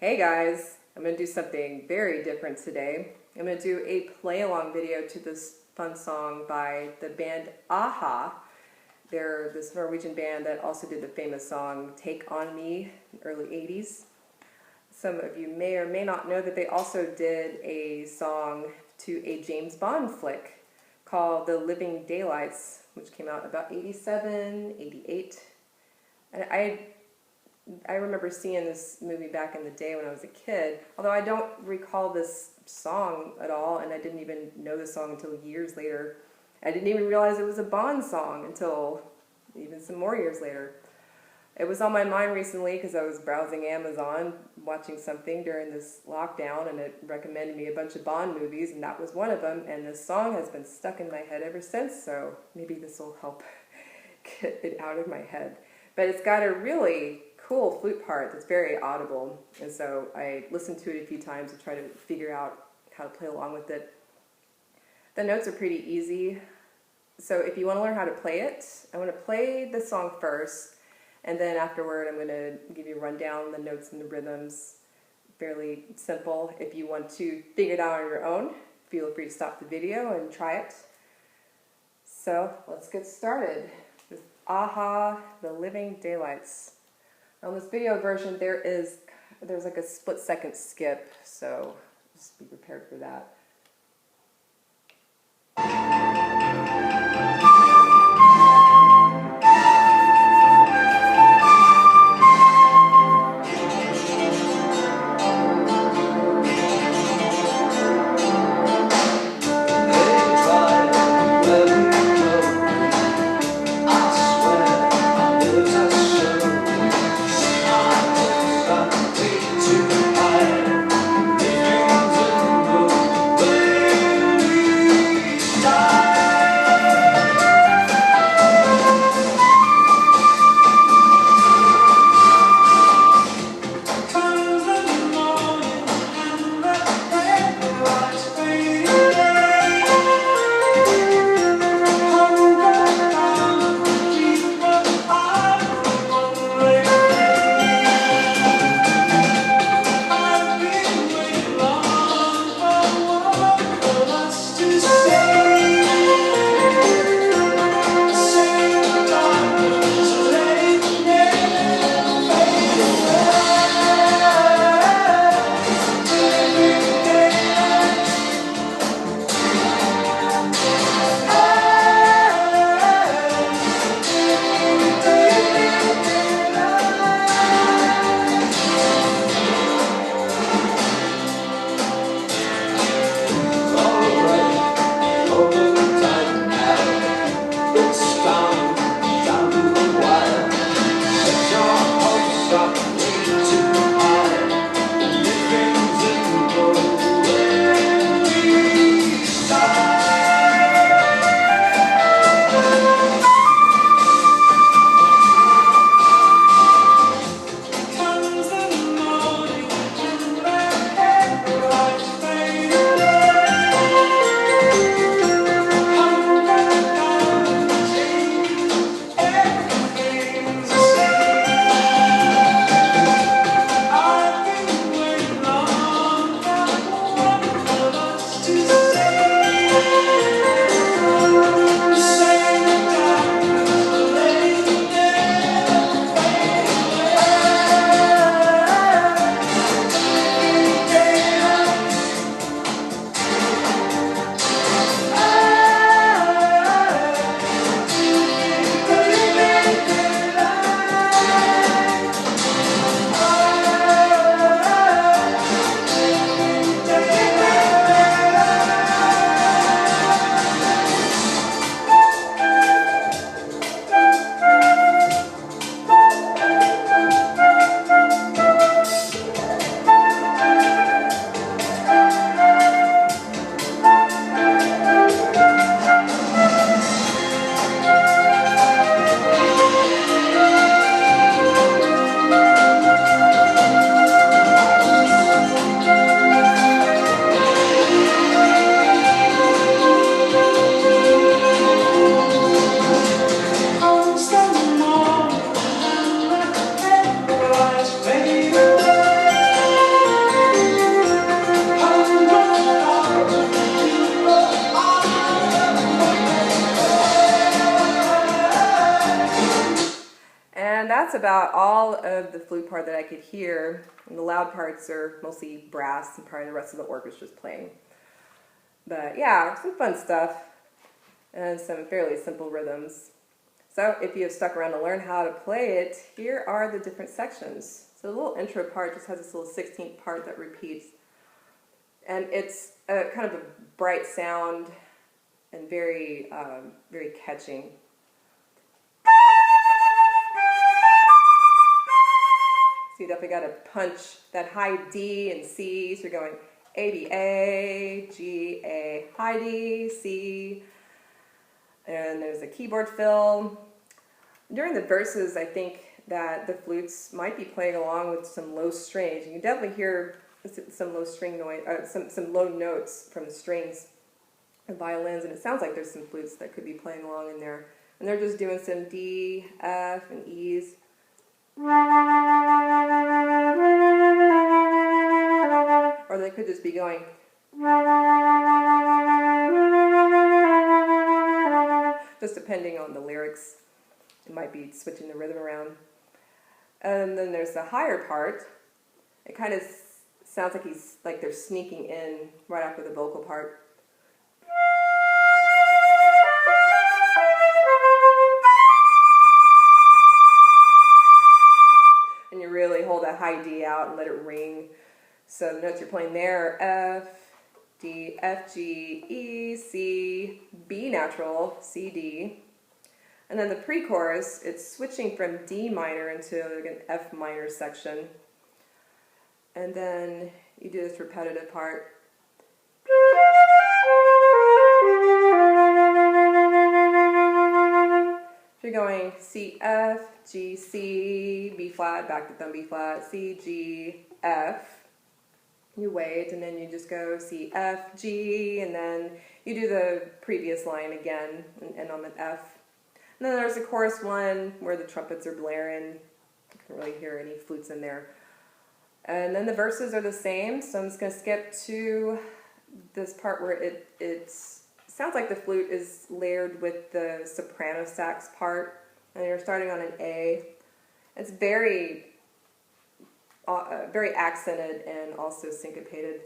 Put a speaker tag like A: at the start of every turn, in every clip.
A: Hey guys, I'm going to do something very different today. I'm going to do a play-along video to this fun song by the band Aha. They're this Norwegian band that also did the famous song Take On Me in the early 80s. Some of you may or may not know that they also did a song to a James Bond flick called The Living Daylights, which came out about 87, 88. And I remember seeing this movie back in the day when I was a kid, although I don't recall this song at all, and I didn't even know the song until years later. I didn't even realize it was a Bond song until even some more years later. It was on my mind recently because I was browsing Amazon, watching something during this lockdown, and it recommended me a bunch of Bond movies, and that was one of them, and this song has been stuck in my head ever since, so maybe this will help get it out of my head. But it's got a really cool flute part that's very audible, and so I listened to it a few times to try to figure out how to play along with it. The notes are pretty easy, so if you want to learn how to play it, I want to play the song first, and then afterward I'm going to give you a rundown on the notes and the rhythms. Fairly simple. If you want to figure it out on your own, feel free to stop the video and try it. So let's get started with Aha, The Living Daylights. On this video version, there's like a split-second skip, so just be prepared for that. that's about all of the flute part that I could hear. And the loud parts are mostly brass and probably the rest of the orchestra's playing. But yeah, some fun stuff and some fairly simple rhythms. So if you have stuck around to learn how to play it, here are the different sections. So the little intro part just has this little 16th part that repeats. And it's a kind of a bright sound and very, very catching. So you definitely got to punch that high D and C. So you're going A, B, A, G, A, high D, C. And there's a keyboard fill. During the verses, I think that the flutes might be playing along with some low strings. You can definitely hear some low string noise, some low notes from the strings and violins, and it sounds like there's some flutes that could be playing along in there. And they're just doing some D, F, and E's. Or they could just be going. Just depending on the lyrics, it might be switching the rhythm around. And then there's the higher part. It kind of sounds like they're sneaking in right after the vocal part. And you really hold that high D out and let it ring. So the notes you're playing there are F, D, F, G, E, C, B natural, C, D. And then the pre-chorus, it's switching from D minor into like an F minor section. And then you do this repetitive part. You're going C, F, G, C, B flat, back to thumb B flat, C, G, F. You wait, and then you just go C, F, G, and then you do the previous line again, and end on the F. And then there's the chorus one where the trumpets are blaring. You can't really hear any flutes in there. And then the verses are the same, so I'm just going to skip to this part where it sounds like the flute is layered with the soprano sax part, and you're starting on an A. It's very, very accented and also syncopated.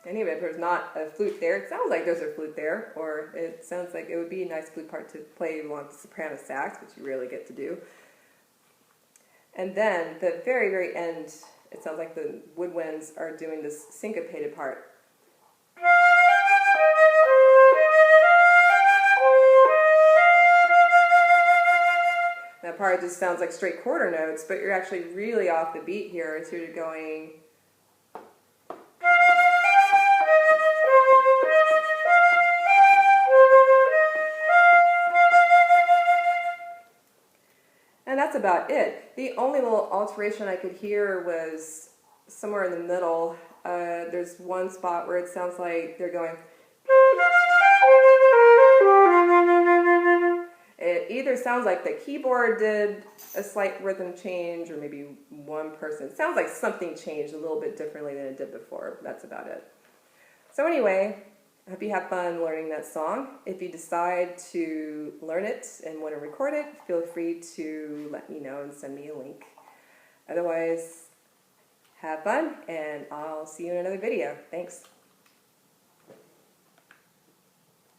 A: Anyway, if there's not a flute there, it sounds like there's a flute there, or it sounds like it would be a nice flute part to play along the soprano sax, which you rarely get to do. And then, the very, very end, it sounds like the woodwinds are doing this syncopated part. That part just sounds like straight quarter notes, but you're actually really off the beat here, so you're going... And that's about it. The only little alteration I could hear was somewhere in the middle. There's one spot where it sounds like they're going... It either sounds like the keyboard did a slight rhythm change, or maybe one person. It sounds like something changed a little bit differently than it did before. That's about it. So anyway, I hope you have fun learning that song. If you decide to learn it and want to record it, feel free to let me know and send me a link. Otherwise, have fun, and I'll see you in another video. Thanks.